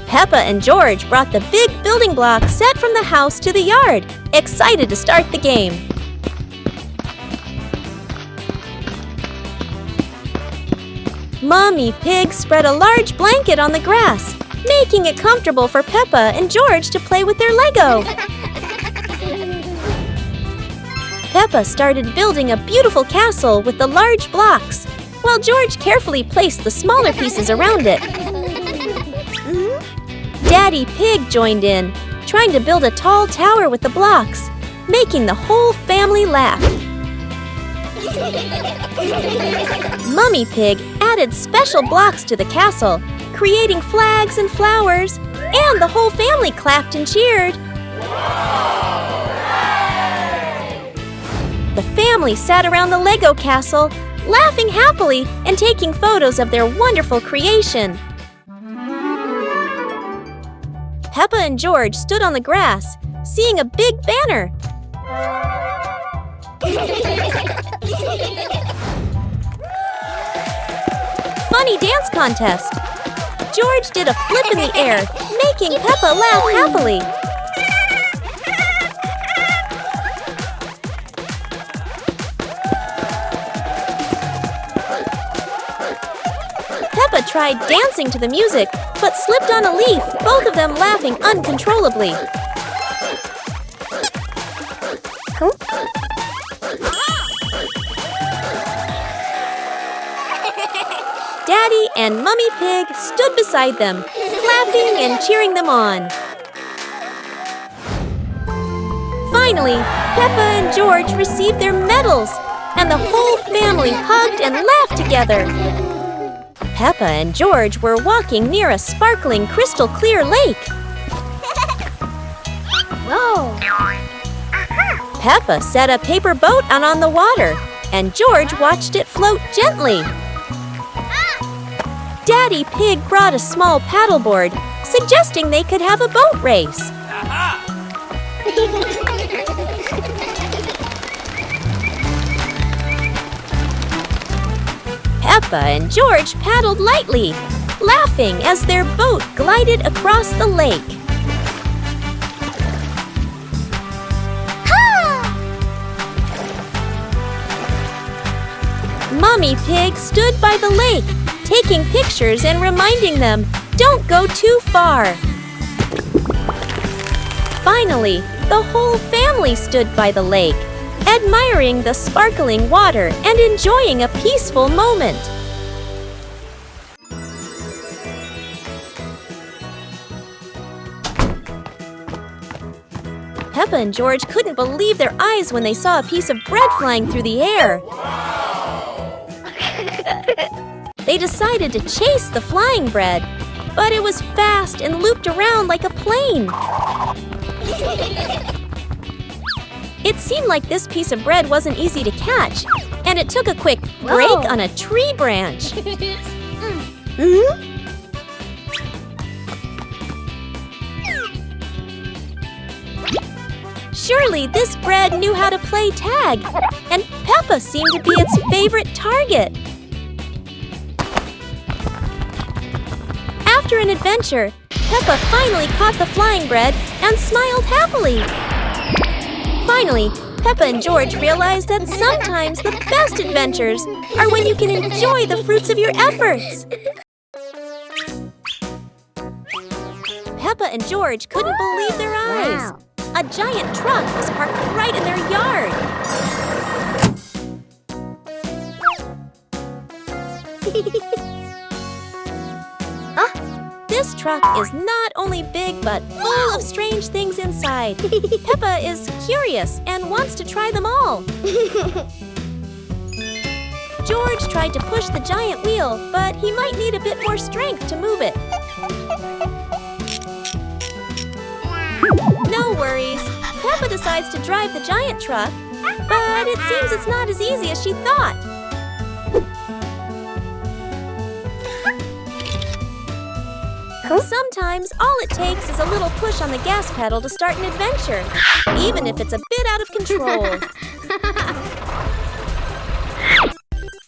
Peppa and George brought the big building block set from the house to the yard, excited to start the game. Mommy Pig spread a large blanket on the grass, making it comfortable for Peppa and George to play with their Lego. Peppa started building a beautiful castle with the large blocks, while George carefully placed the smaller pieces around it. Daddy Pig joined in, trying to build a tall tower with the blocks, making the whole family laugh. Mummy Pig added special blocks to the castle, creating flags and flowers, and the whole family clapped and cheered. The family sat around the Lego castle, laughing happily and taking photos of their wonderful creation. Peppa and George stood on the grass, seeing a big banner. Funny dance contest. George did a flip in the air, making Peppa laugh happily. Peppa tried dancing to the music, but slipped on a leaf, both of them laughing uncontrollably. Daddy and Mummy Pig stood beside them, clapping and cheering them on. Finally, Peppa and George received their medals, and the whole family hugged and laughed together. Peppa and George were walking near a sparkling crystal-clear lake. Whoa! Peppa set a paper boat out on the water, and George watched it float gently. Daddy Pig brought a small paddleboard, suggesting they could have a boat race. Peppa and George paddled lightly, laughing as their boat glided across the lake. Mummy Pig stood by the lake, taking pictures and reminding them, don't go too far. Finally, the whole family stood by the lake, admiring the sparkling water and enjoying a peaceful moment. Peppa and George couldn't believe their eyes when they saw a piece of bread flying through the air. They decided to chase the flying bread, but it was fast and looped around like a plane. It seemed like this piece of bread wasn't easy to catch, and it took a quick break on a tree branch. Surely this bread knew how to play tag, and Peppa seemed to be its favorite target. After an adventure, Peppa finally caught the flying bread and smiled happily. Finally, Peppa and George realized that sometimes the best adventures are when you can enjoy the fruits of your efforts. Peppa and George couldn't believe their eyes. Wow. A giant truck was parked right in their yard. This truck is not only big but full of strange things inside. Peppa is curious and wants to try them all. George tried to push the giant wheel, but he might need a bit more strength to move it. No worries. Peppa decides to drive the giant truck, but it seems it's not as easy as she thought. Sometimes all it takes is a little push on the gas pedal to start an adventure, even if it's a bit out of control.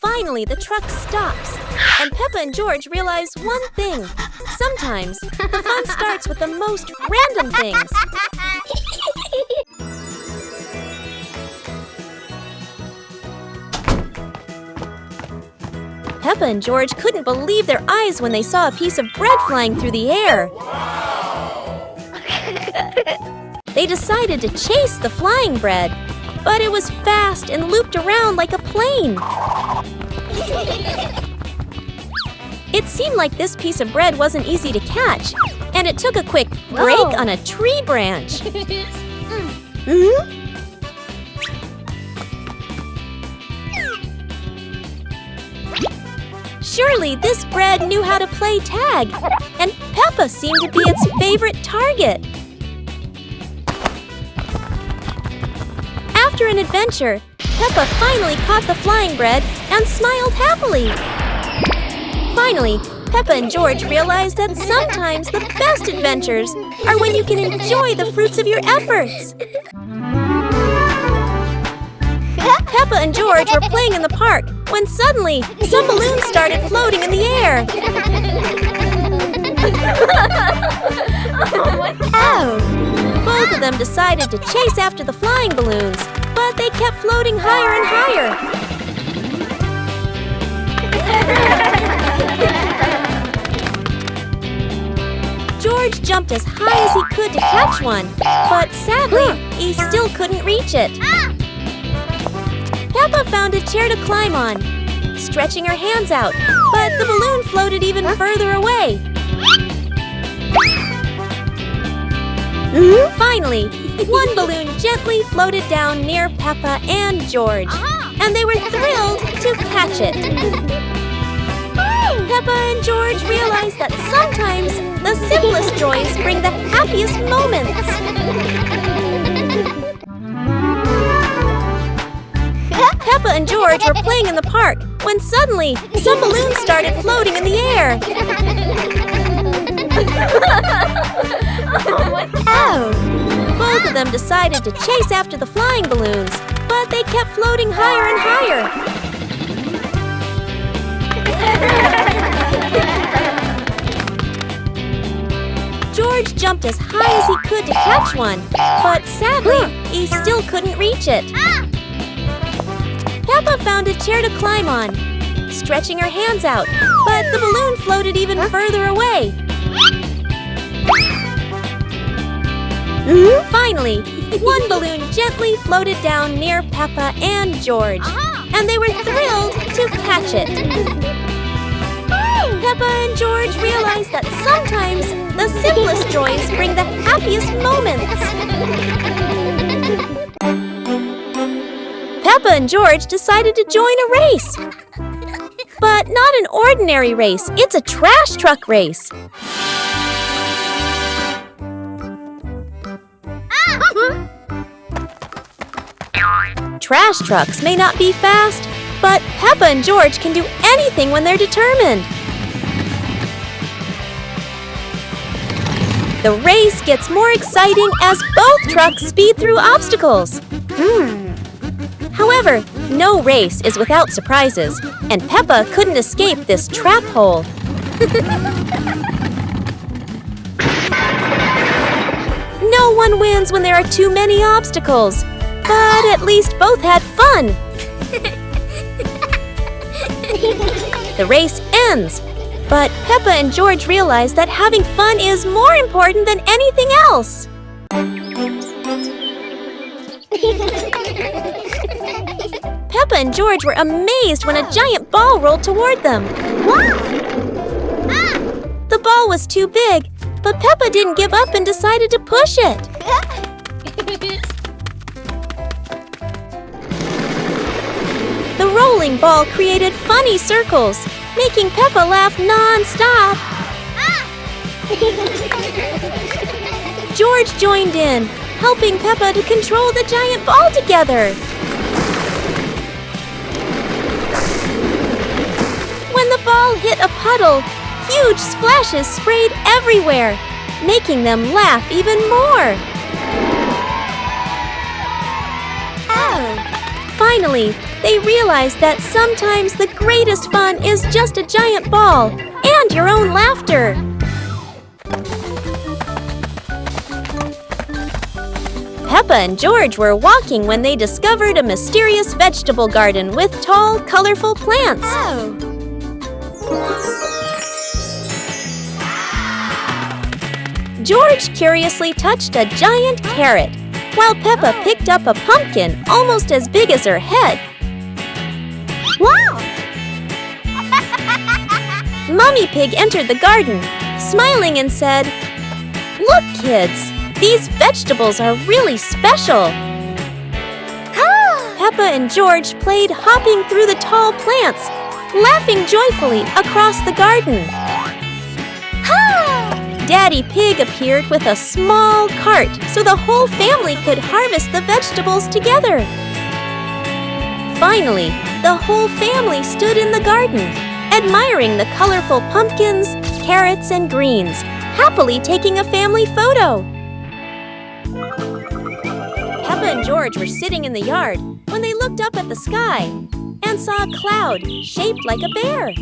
Finally, the truck stops, and Peppa and George realize one thing. Sometimes, the fun starts with the most random things. Peppa and George couldn't believe their eyes when they saw a piece of bread flying through the air. They decided to chase the flying bread, but it was fast and looped around like a plane. It seemed like this piece of bread wasn't easy to catch, and it took a quick break on a tree branch. Surely this bread knew how to play tag, and Peppa seemed to be its favorite target. After an adventure, Peppa finally caught the flying bread and smiled happily. Finally, Peppa and George realized that sometimes the best adventures are when you can enjoy the fruits of your efforts. Peppa and George were playing in the park when suddenly some balloons started floating in the air. Both of them decided to chase after the flying balloons, but they kept floating higher and higher. George jumped as high as he could to catch one, but sadly, he still couldn't reach it. Peppa found a chair to climb on, stretching her hands out, but the balloon floated even further away. Finally, one balloon gently floated down near Peppa and George, and they were thrilled to catch it. Peppa and George realized that sometimes the simplest joys bring the happiest moments. Peppa and George were playing in the park when suddenly some balloons started floating in the air. Both of them decided to chase after the flying balloons, but they kept floating higher and higher. George jumped as high as he could to catch one, but sadly, he still couldn't reach it. Peppa found a chair to climb on, stretching her hands out, but the balloon floated even further away. Finally, one balloon gently floated down near Peppa and George, and they were thrilled to catch it. Peppa and George realized that sometimes the simplest joys bring the happiest moments. Peppa and George decided to join a race. But not an ordinary race, it's a trash truck race. Trash trucks may not be fast, but Peppa and George can do anything when they're determined. The race gets more exciting as both trucks speed through obstacles. However, no race is without surprises, and Peppa couldn't escape this trap hole. No one wins when there are too many obstacles, but at least both had fun. The race ends, but Peppa and George realize that having fun is more important than anything else. Peppa and George were amazed when a giant ball rolled toward them. The ball was too big, but Peppa didn't give up and decided to push it. The rolling ball created funny circles, making Peppa laugh non-stop. George joined in, helping Peppa to control the giant ball together. When the ball hit a puddle, huge splashes sprayed everywhere, making them laugh even more. Finally, they realized that sometimes the greatest fun is just a giant ball and your own laughter. Peppa and George were walking when they discovered a mysterious vegetable garden with tall, colorful plants. Oh. George curiously touched a giant carrot, while Peppa picked up a pumpkin almost as big as her head. Wow! Mummy Pig entered the garden, smiling and said, "Look, kids, these vegetables are really special." Peppa and George played hopping through the tall plants, laughing joyfully across the garden. Daddy Pig appeared with a small cart so the whole family could harvest the vegetables together. Finally, the whole family stood in the garden, admiring the colorful pumpkins, carrots, and greens, happily taking a family photo. Peppa and George were sitting in the yard when they looked up at the sky and saw a cloud shaped like a bear.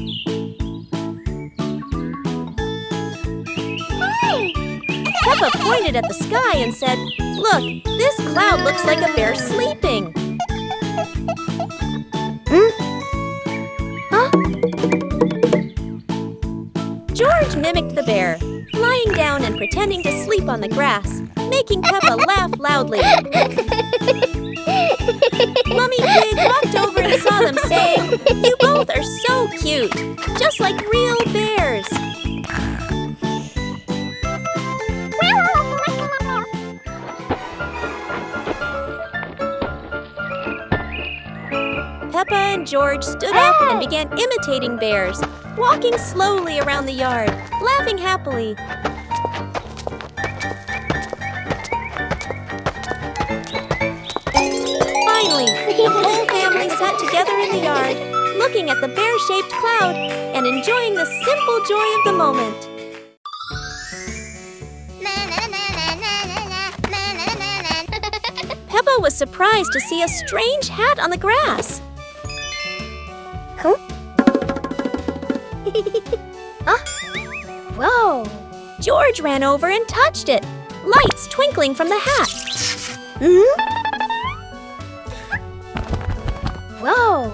Peppa pointed at the sky and said, "Look, this cloud looks like a bear sleeping." Huh? George mimicked the bear, lying down and pretending to sleep on the grass, making Peppa laugh loudly. Mummy Pig walked over and saw them, saying, "You both are so cute, just like real bears." Peppa and George stood up and began imitating bears, walking slowly around the yard, laughing happily. Finally, the whole family sat together in the yard, looking at the bear-shaped cloud and enjoying the simple joy of the moment. Peppa was surprised to see a strange hat on the grass. Huh? Whoa! George ran over and touched it, lights twinkling from the hat. Whoa!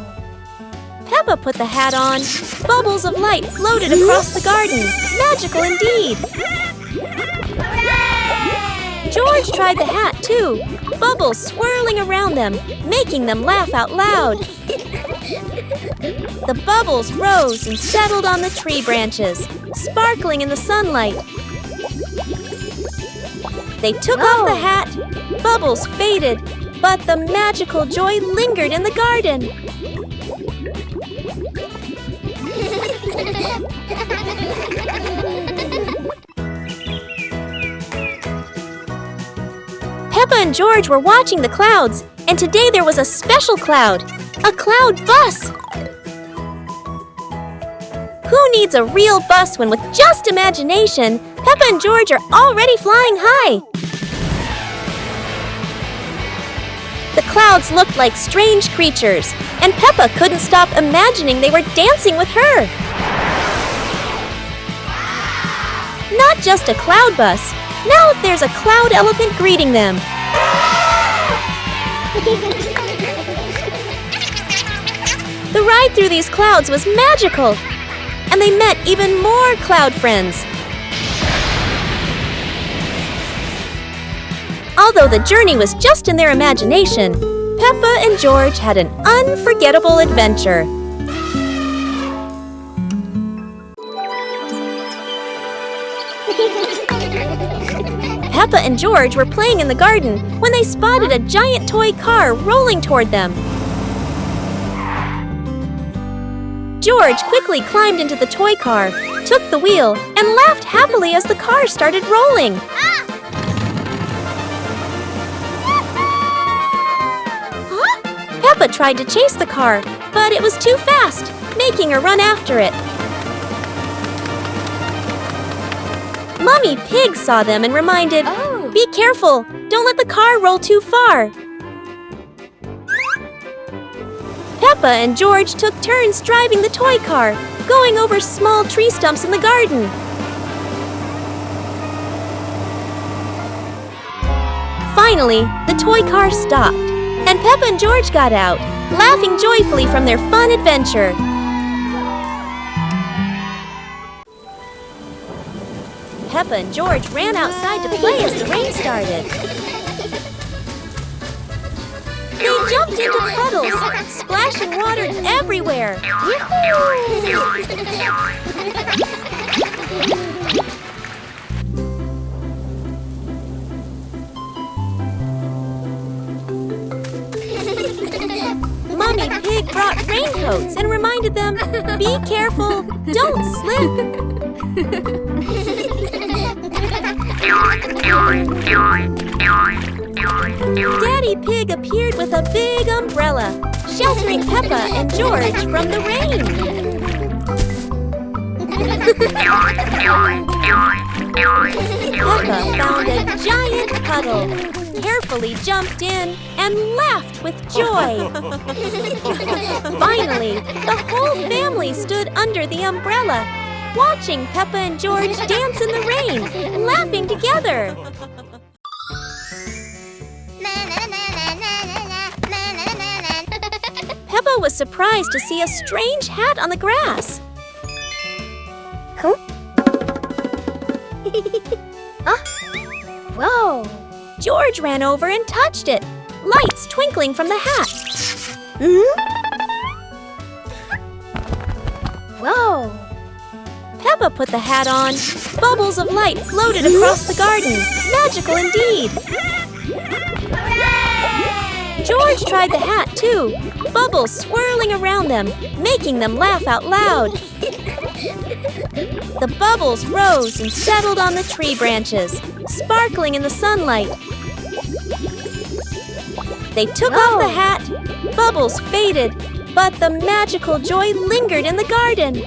Peppa put the hat on. Bubbles of light floated across the garden. Magical indeed. George tried the hat too, bubbles swirling around them, making them laugh out loud. The bubbles rose and settled on the tree branches, sparkling in the sunlight. They took off the hat, bubbles faded, but the magical joy lingered in the garden. Peppa and George were watching the clouds, and today there was a special cloud, a cloud bus. Who needs a real bus when with just imagination, Peppa and George are already flying high? The clouds looked like strange creatures, and Peppa couldn't stop imagining they were dancing with her. Not just a cloud bus, now there's a cloud elephant greeting them. The ride through these clouds was magical, and they met even more cloud friends. Although the journey was just in their imagination, Peppa and George had an unforgettable adventure. Peppa and George were playing in the garden when they spotted a giant toy car rolling toward them. George quickly climbed into the toy car, took the wheel, and laughed happily as the car started rolling. Peppa tried to chase the car, but it was too fast, making her run after it. Mummy Pig saw them and reminded, "Be careful, don't let the car roll too far." Peppa and George took turns driving the toy car, going over small tree stumps in the garden. Finally, the toy car stopped, and Peppa and George got out, laughing joyfully from their fun adventure. Peppa and George ran outside to play as the rain started. They jumped into puddles, splashing water everywhere. Mommy Pig brought raincoats and reminded them, "Be careful, don't slip." Daddy Pig appeared with a big umbrella, sheltering Peppa and George from the rain. Peppa found a giant puddle, carefully jumped in, and laughed with joy. Finally, the whole family stood under the umbrella, watching Peppa and George dance in the rain, laughing together. Peppa was surprised to see a strange hat on the grass. Huh? Whoa! George ran over and touched it, lights twinkling from the hat. Whoa! Peppa put the hat on. Bubbles of light floated across the garden. Magical indeed. George tried the hat too, bubbles swirling around them, making them laugh out loud. The bubbles rose and settled on the tree branches, sparkling in the sunlight. They took off the hat, bubbles faded, but the magical joy lingered in the garden.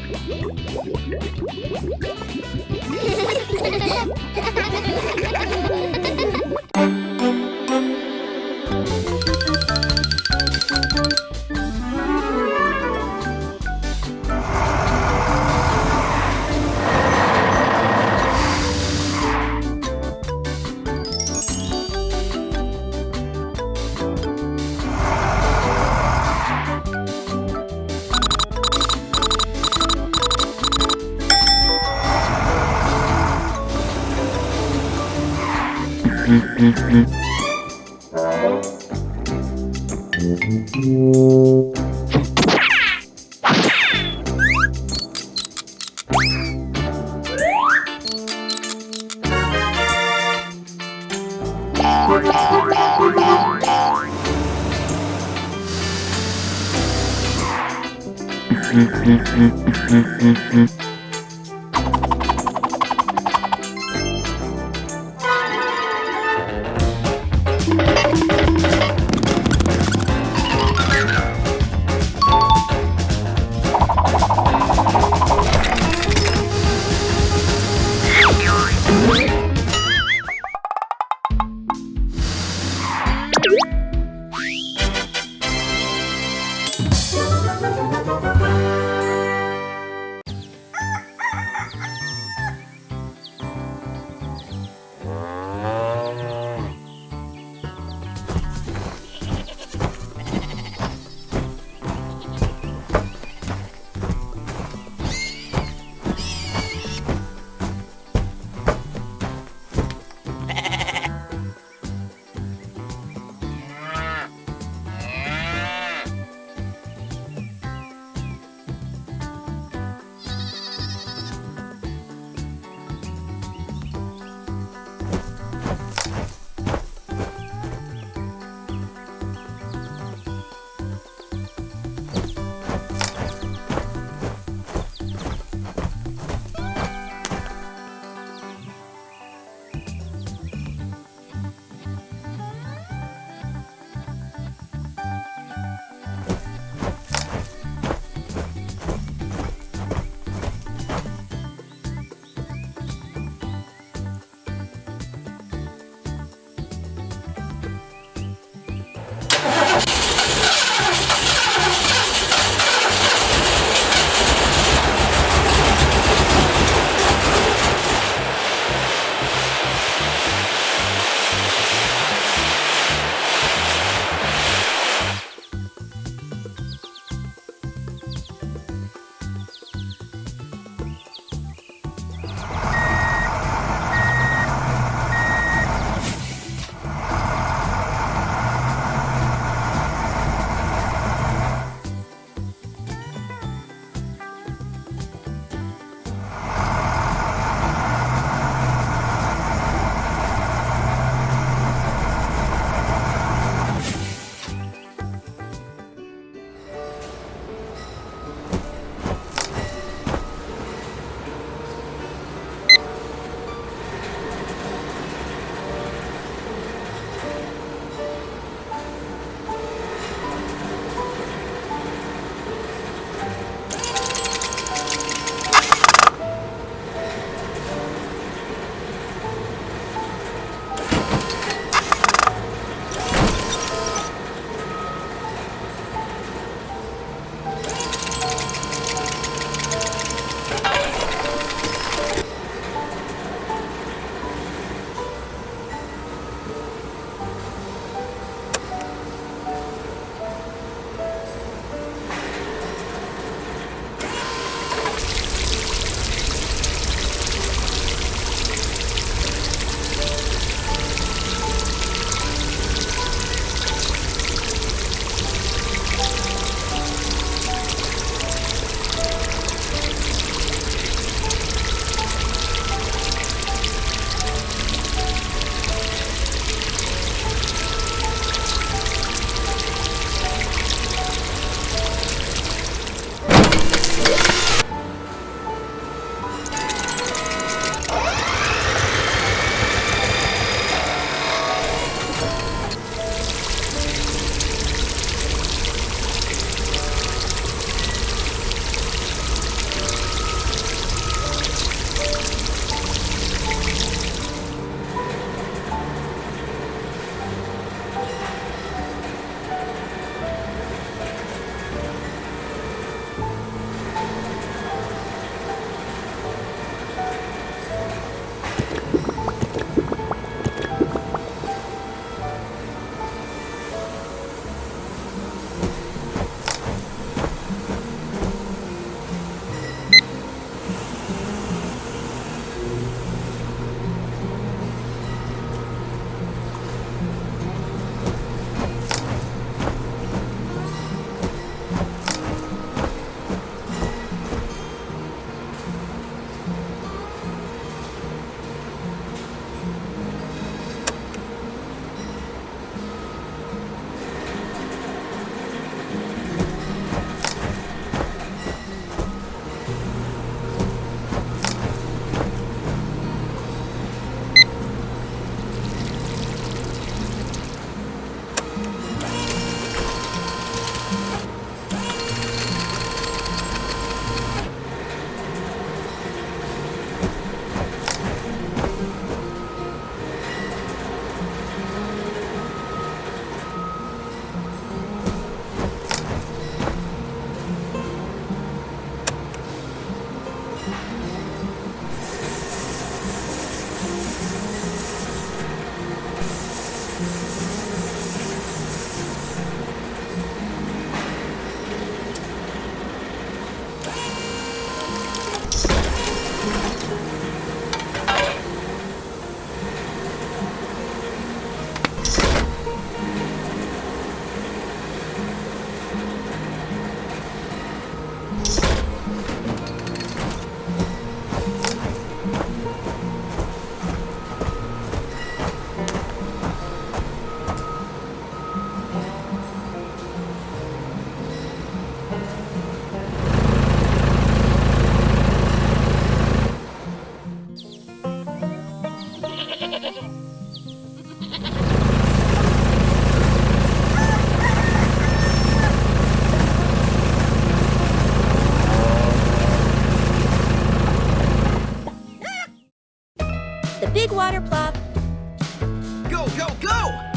the big water plop. Go, go, go!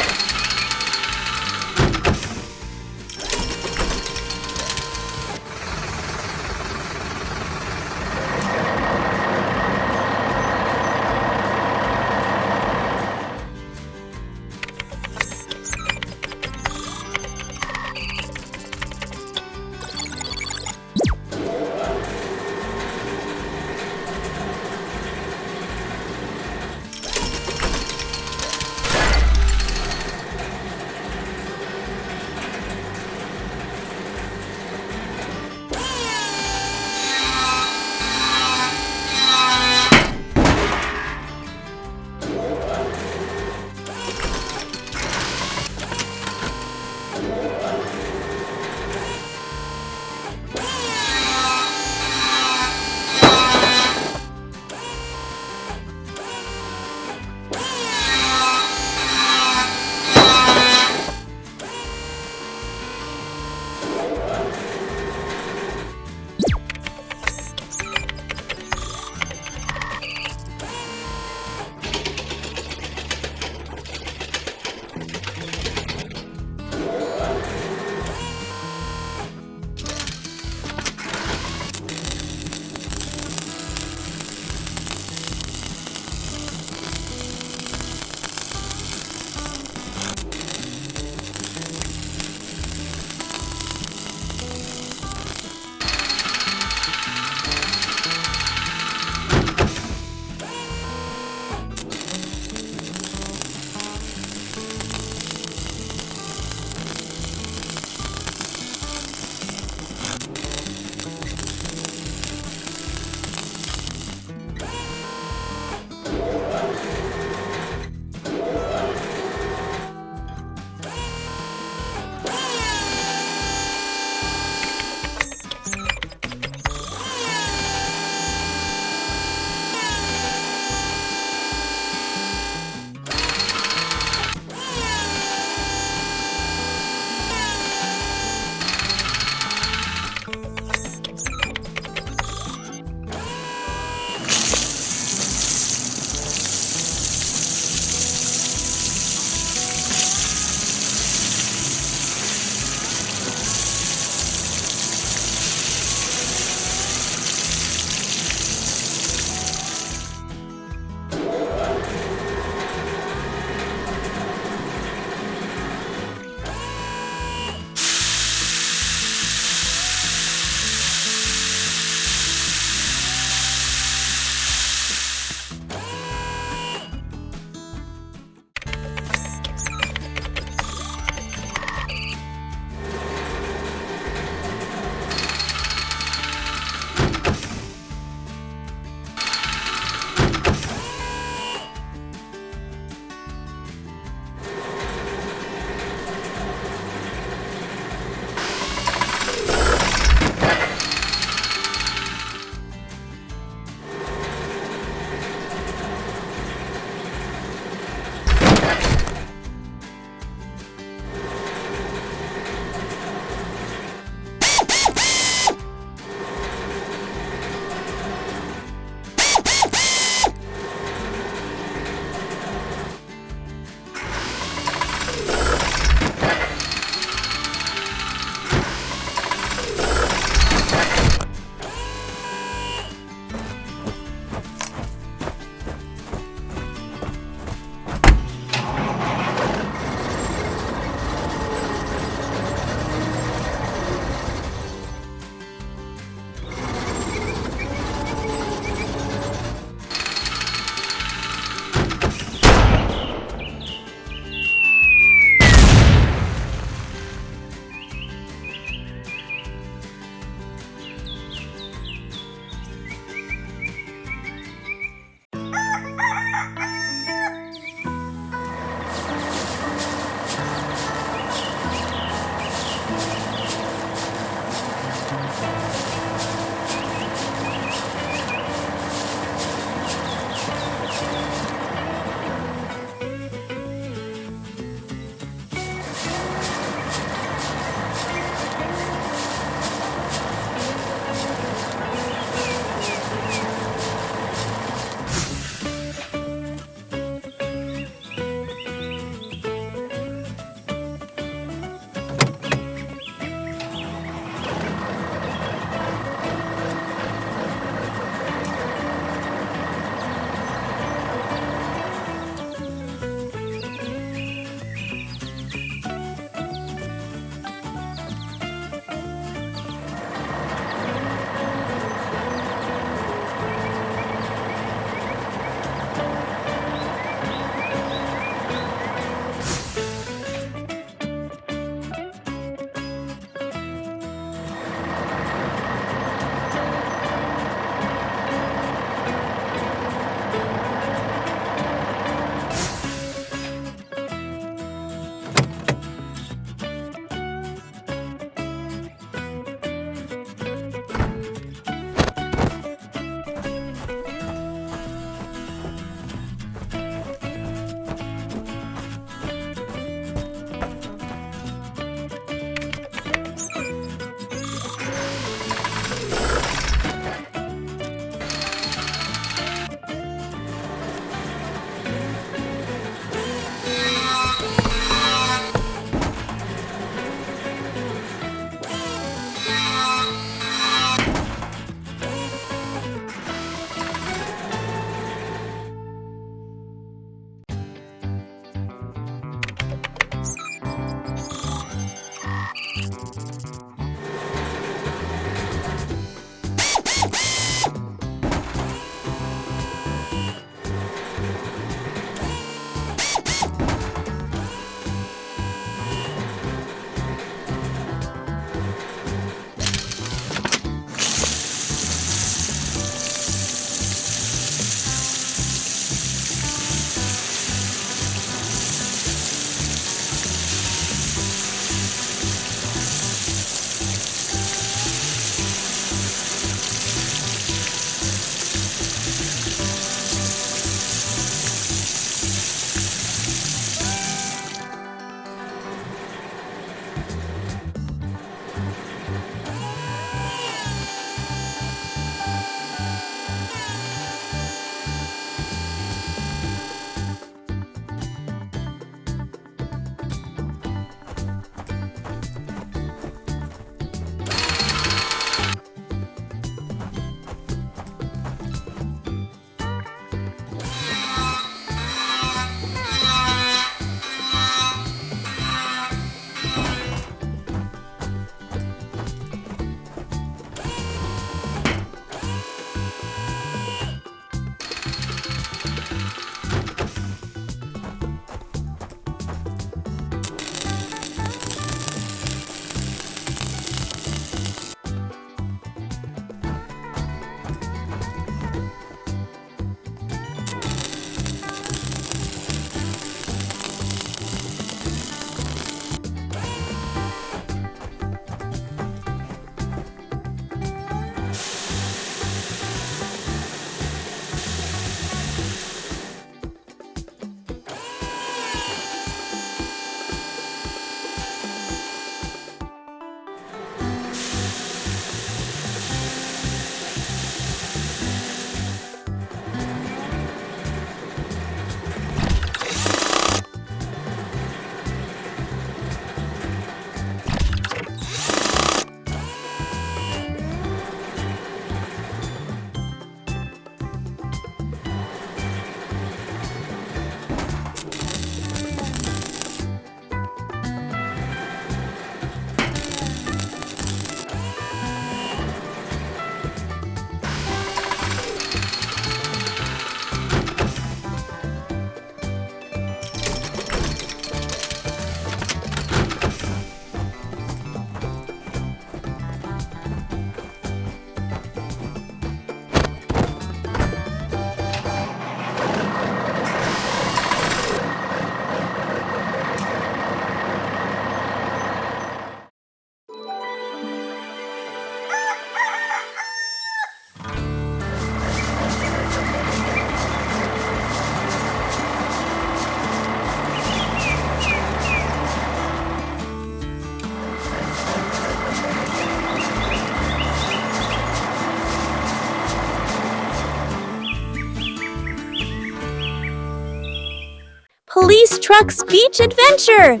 Police Truck's Beach Adventure!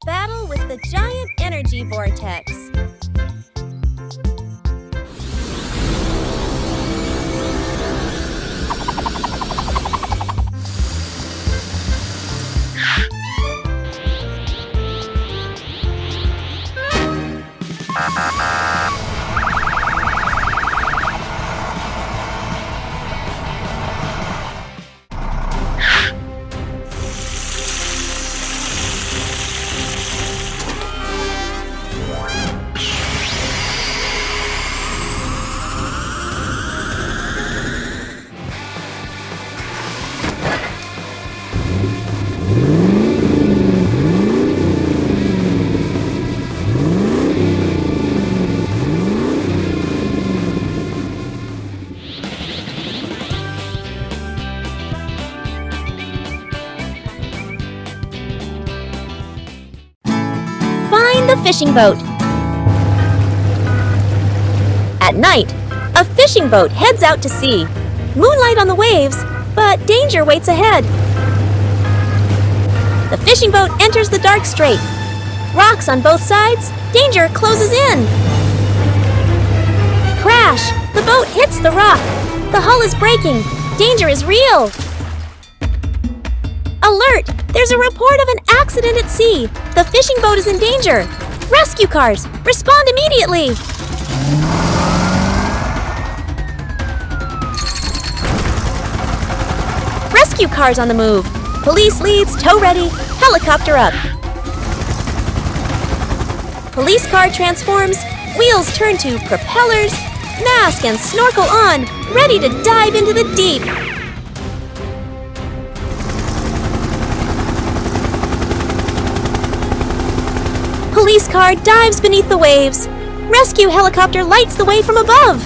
Battle with the giant energy vortex. Find the fishing boat. At night, a fishing boat heads out to sea. Moonlight on the waves, but danger waits ahead. The fishing boat enters the dark strait. Rocks on both sides, danger closes in. Crash! The boat hits the rock. The hull is breaking. Danger is real. Alert! There's a report of an accident at sea. The fishing boat is in danger. Rescue cars, respond immediately. Rescue cars on the move. Police leads, tow ready, helicopter up. Police car transforms, wheels turn to propellers, mask and snorkel on, ready to dive into the deep. Police car dives beneath the waves. Rescue helicopter lights the way from above.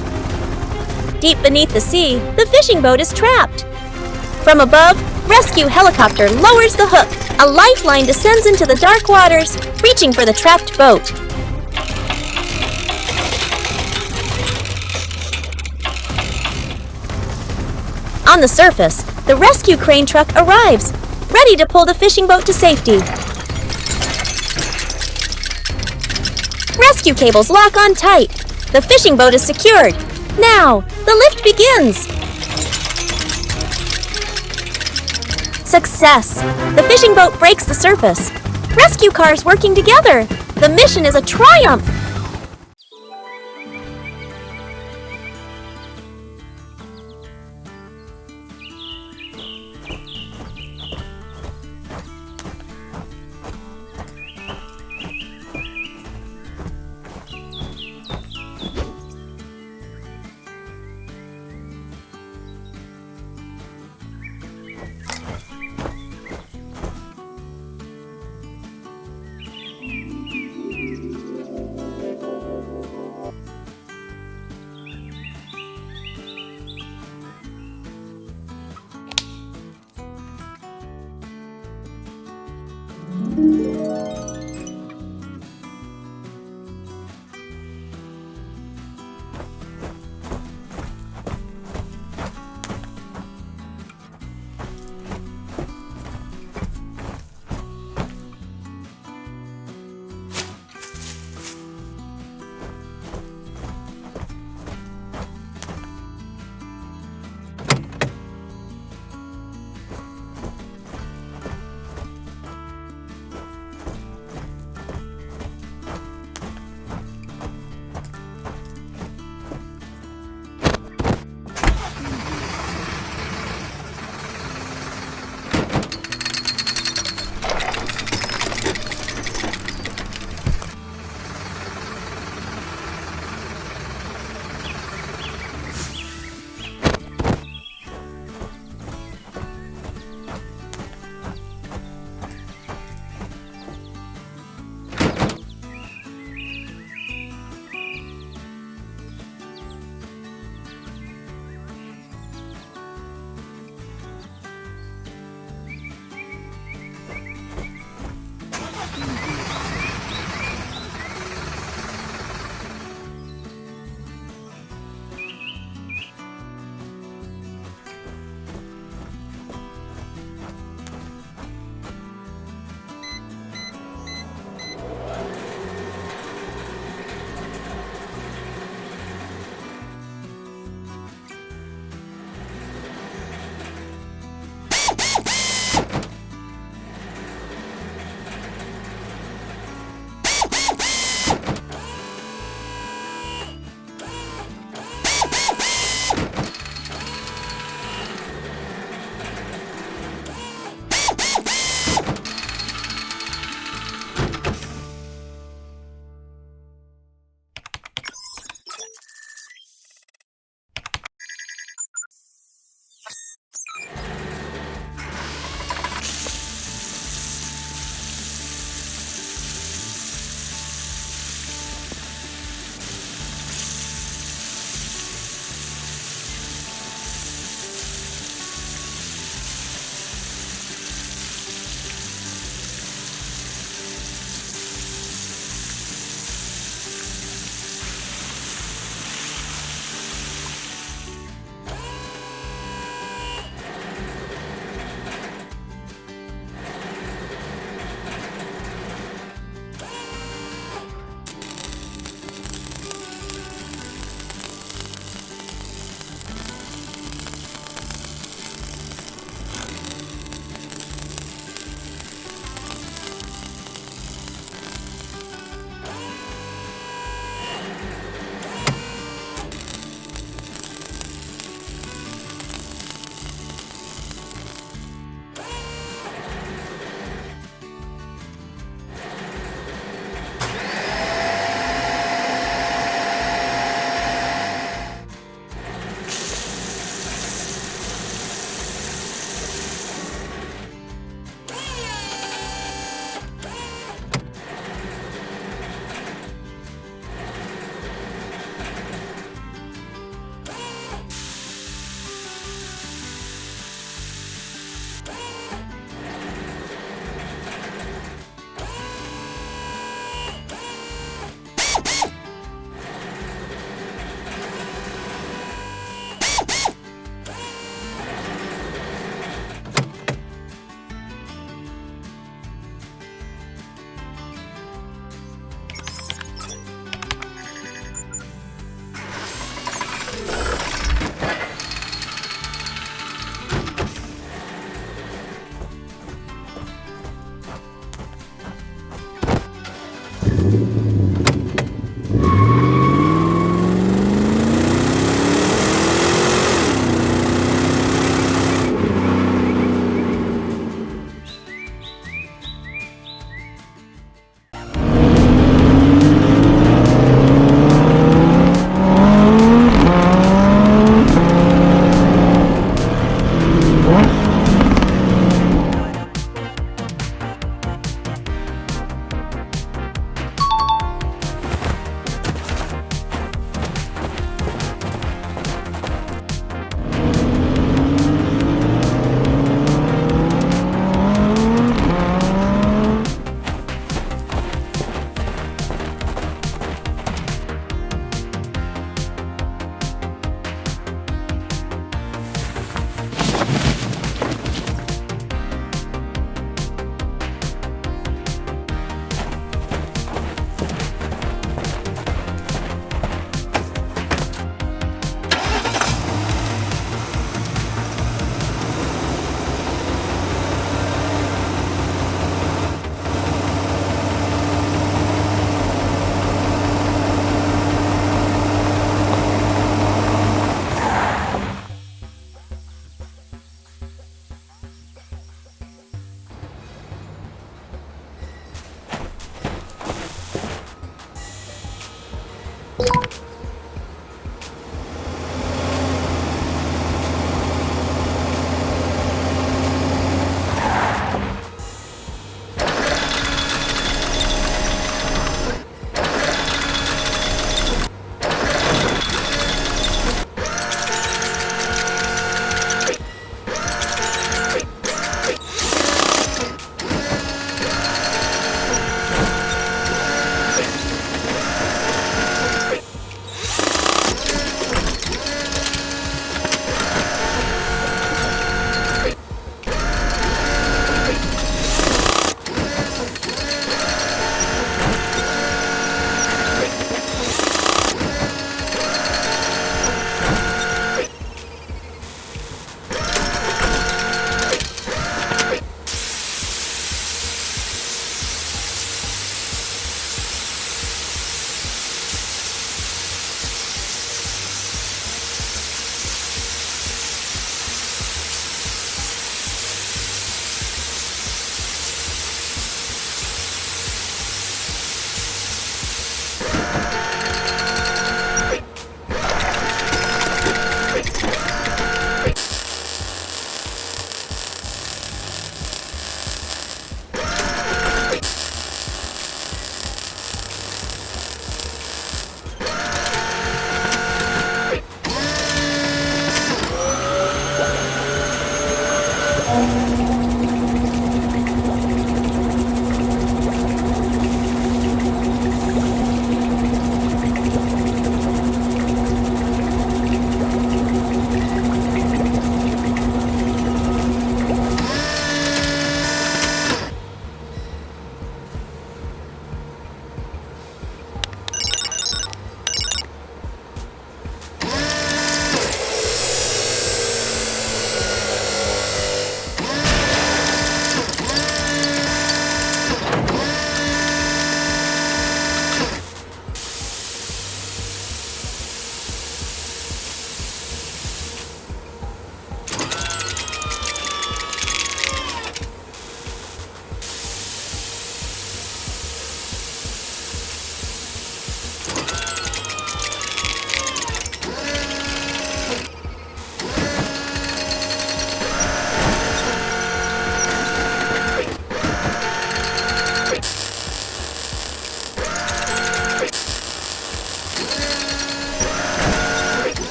Deep beneath the sea, the fishing boat is trapped. From above, rescue helicopter lowers the hook. A lifeline descends into the dark waters, reaching for the trapped boat. On the surface, the rescue crane truck arrives, ready to pull the fishing boat to safety. Rescue cables lock on tight. The fishing boat is secured. Now, the lift begins. Success! The fishing boat breaks the surface. Rescue cars working together. The mission is a triumph.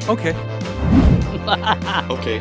Okay. Okay.